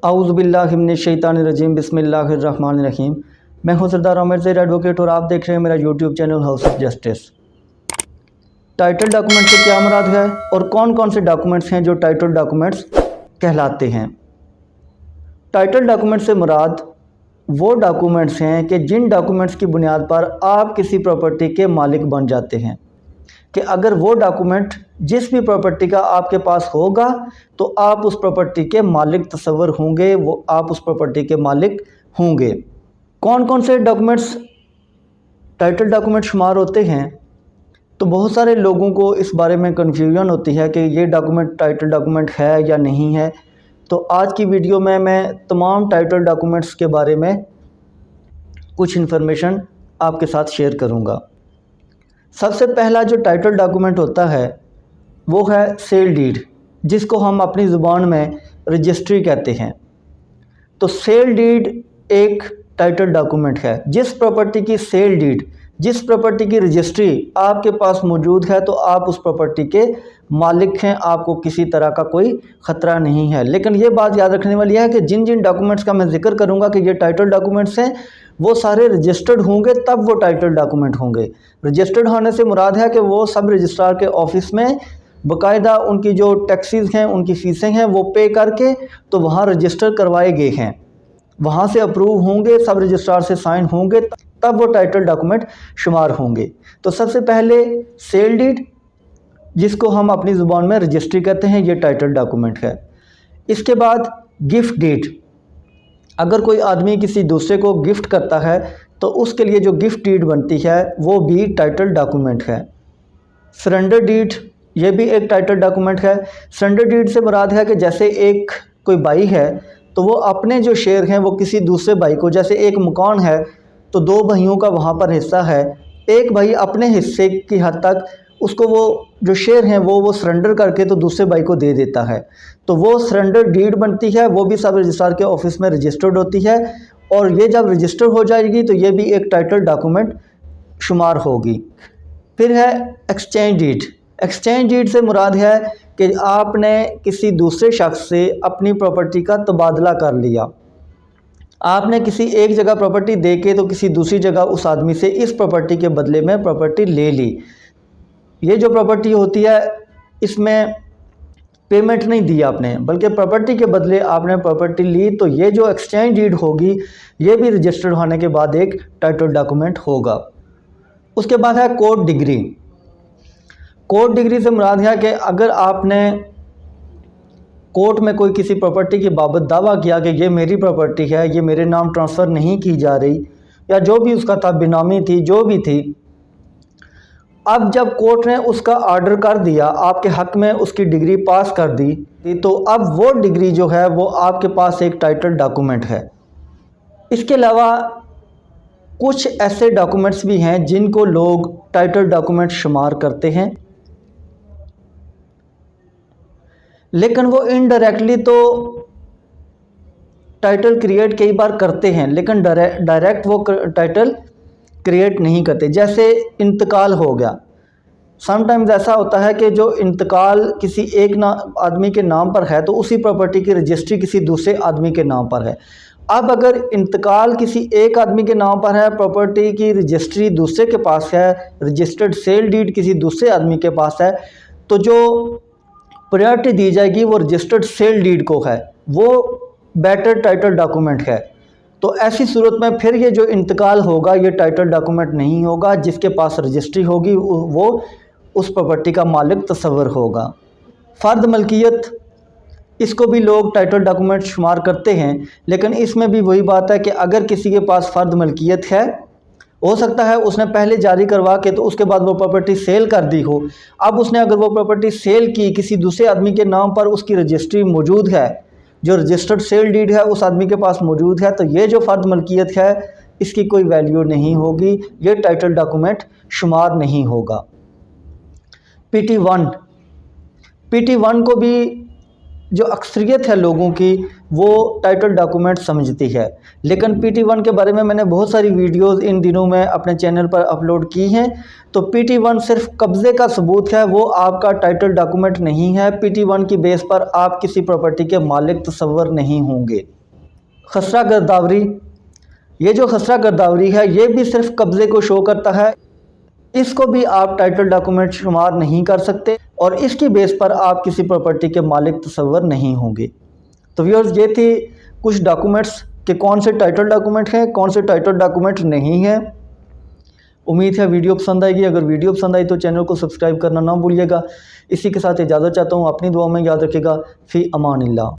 औज़ुबिल्लाहि मिनश्शैतानिर्रजीम बिस्मिल्लाहिर्रहमानिर्रहीम। मैं हूं सरदार आमिर ज़ैद एडवोकेट और आप देख रहे हैं मेरा YouTube channel house of justice. Title document से क्या मुराद है और कौन कौन से डॉक्यूमेंट्स हैं जो टाइटल डॉक्यूमेंट्स कहलाते हैं। टाइटल डॉक्यूमेंट से मुराद वो डॉक्यूमेंट्स हैं कि जिन डॉक्यूमेंट्स की बुनियाद पर आप किसी प्रॉपर्टी के मालिक बन जाते हैं, कि अगर वो डॉक्यूमेंट जिस भी प्रॉपर्टी का आपके पास होगा तो आप उस प्रॉपर्टी के मालिक तस्वर होंगे, वो आप उस प्रॉपर्टी के मालिक होंगे। कौन कौन से डॉक्यूमेंट्स टाइटल डॉक्यूमेंट शुमार होते हैं, तो बहुत सारे लोगों को इस बारे में कन्फ्यूजन होती है कि ये डॉक्यूमेंट टाइटल डॉक्यूमेंट है या नहीं है। तो आज की वीडियो में मैं तमाम टाइटल डॉक्यूमेंट्स के बारे में कुछ इन्फॉर्मेशन आपके साथ शेयर करूंगा। सबसे पहला जो टाइटल डॉक्यूमेंट होता है वो है सेल डीड, जिसको हम अपनी ज़ुबान में रजिस्ट्री कहते हैं। तो सेल डीड एक टाइटल डॉक्यूमेंट है। जिस प्रॉपर्टी की सेल डीड, जिस प्रॉपर्टी की रजिस्ट्री आपके पास मौजूद है तो आप उस प्रॉपर्टी के मालिक हैं, आपको किसी तरह का कोई ख़तरा नहीं है। लेकिन ये बात याद रखने वाली है कि जिन जिन डॉक्यूमेंट्स का मैं जिक्र करूंगा कि ये टाइटल डॉक्यूमेंट्स हैं, वो सारे रजिस्टर्ड होंगे तब वो टाइटल डॉक्यूमेंट होंगे। रजिस्टर्ड होने से मुराद है कि वो सब रजिस्ट्रार के ऑफिस में बाकायदा उनकी जो टैक्सेस हैं, उनकी फ़ीसें हैं, वो पे करके तो वहाँ रजिस्टर करवाए गए हैं, वहाँ से अप्रूव होंगे, सब रजिस्ट्रार से साइन होंगे, तब वो टाइटल डॉक्यूमेंट शुमार होंगे। तो सबसे पहले सेल डीड, जिसको हम अपनी ज़ुबान में रजिस्ट्री कहते हैं, ये टाइटल डॉक्यूमेंट है। इसके बाद गिफ्ट डीड, अगर कोई आदमी किसी दूसरे को गिफ्ट करता है तो उसके लिए जो गिफ्ट डीड बनती है वो भी टाइटल डॉक्यूमेंट है। सरेंडर डीड, ये भी एक टाइटल डॉक्यूमेंट है। सरेंडर डीड से मुराद है कि जैसे एक कोई भाई है तो वो अपने जो शेयर हैं वो किसी दूसरे भाई को, जैसे एक मकान है तो दो भाइयों का वहाँ पर हिस्सा है, एक भाई अपने हिस्से की हद तक उसको वो जो शेयर हैं वो सरेंडर करके तो दूसरे भाई को दे देता है, तो वो सरेंडर डीड बनती है, वो भी सब रजिस्ट्रार के ऑफिस में रजिस्टर्ड होती है। और ये जब रजिस्टर हो जाएगी तो ये भी एक टाइटल डॉक्यूमेंट शुमार होगी। फिर है एक्सचेंज डीड। एक्सचेंज डीड से मुराद है कि आपने किसी दूसरे शख्स से अपनी प्रॉपर्टी का तबादला कर लिया। आपने किसी एक जगह प्रॉपर्टी दे के तो किसी दूसरी जगह उस आदमी से इस प्रॉपर्टी के बदले में प्रॉपर्टी ले ली। ये जो प्रॉपर्टी होती है इसमें पेमेंट नहीं दी आपने, बल्कि प्रॉपर्टी के बदले आपने प्रॉपर्टी ली, तो ये जो एक्सचेंज डीड होगी ये भी रजिस्टर्ड होने के बाद एक टाइटल डॉक्यूमेंट होगा। उसके बाद है कोर्ट डिग्री। कोर्ट डिग्री से मुराद है कि अगर आपने कोर्ट में कोई किसी प्रॉपर्टी की बाबत दावा किया कि ये मेरी प्रॉपर्टी है, ये मेरे नाम ट्रांसफ़र नहीं की जा रही, या जो भी उसका था, बेनामी थी, जो भी थी, अब जब कोर्ट ने उसका ऑर्डर कर दिया, आपके हक़ में उसकी डिग्री पास कर दी, तो अब वो डिग्री जो है वो आपके पास एक टाइटल डॉक्यूमेंट है। इसके अलावा कुछ ऐसे डॉक्यूमेंट्स भी हैं जिनको लोग टाइटल डॉक्यूमेंट शुमार करते हैं, लेकिन वो इनडायरेक्टली तो टाइटल क्रिएट कई बार करते हैं, लेकिन डायरेक्ट वो टाइटल क्रिएट नहीं करते। जैसे इंतकाल हो गया, समटाइम्स ऐसा होता है कि जो इंतकाल किसी एक आदमी के नाम पर है तो उसी प्रॉपर्टी की रजिस्ट्री किसी दूसरे आदमी के नाम पर है। अब अगर इंतकाल किसी एक आदमी के नाम पर है, प्रॉपर्टी की रजिस्ट्री दूसरे के पास है, रजिस्टर्ड सेल डीड किसी दूसरे आदमी के पास है, तो जो प्रायोरिटी दी जाएगी वो रजिस्टर्ड सेल डीड को है, वो बेटर टाइटल डॉक्यूमेंट है। तो ऐसी सूरत में फिर ये जो इंतकाल होगा ये टाइटल डॉक्यूमेंट नहीं होगा, जिसके पास रजिस्ट्री होगी वो उस प्रॉपर्टी का मालिक तस्वर होगा। फ़र्द मलकियत, इसको भी लोग टाइटल डॉक्यूमेंट शुमार करते हैं, लेकिन इसमें भी वही बात है कि अगर किसी के पास फ़र्द मलकियत है, हो सकता है उसने पहले जारी करवा के तो उसके बाद वो प्रॉपर्टी सेल कर दी हो, अब उसने अगर वो प्रॉपर्टी सेल की किसी दूसरे आदमी के नाम पर, उसकी रजिस्ट्री मौजूद है, जो रजिस्टर्ड सेल डीड है उस आदमी के पास मौजूद है, तो ये जो फ़र्द मलकियत है इसकी कोई वैल्यू नहीं होगी, ये टाइटल डॉक्यूमेंट शुमार नहीं होगा। PT1 को भी जो अक्सरियत है लोगों की वो टाइटल डॉक्यूमेंट समझती है। लेकिन PT1 के बारे में मैंने बहुत सारी वीडियोस इन दिनों में अपने चैनल पर अपलोड की हैं। तो PT1 सिर्फ कब्ज़े का सबूत है, वो आपका टाइटल डॉक्यूमेंट नहीं है। PT1 की बेस पर आप किसी प्रॉपर्टी के मालिक तस्वर नहीं होंगे। खसरा गिरदावरी, ये जो खसरा गिरदावरी है ये भी सिर्फ कब्ज़े को शो करता है, इसको भी आप टाइटल डॉक्यूमेंट शुमार नहीं कर सकते और इसकी बेस पर आप किसी प्रॉपर्टी के मालिक तस्वर नहीं होंगे। तो व्यूअर्स, ये थी कुछ डॉक्यूमेंट्स के कौन से टाइटल डॉक्यूमेंट हैं, कौन से टाइटल डॉक्यूमेंट नहीं हैं। उम्मीद है वीडियो पसंद आएगी। अगर वीडियो पसंद आई तो चैनल को सब्सक्राइब करना ना भूलिएगा। इसी के साथ इजाज़त चाहता हूँ, अपनी दुआ में याद रखिएगा। फ़ी अमानिल्लाह।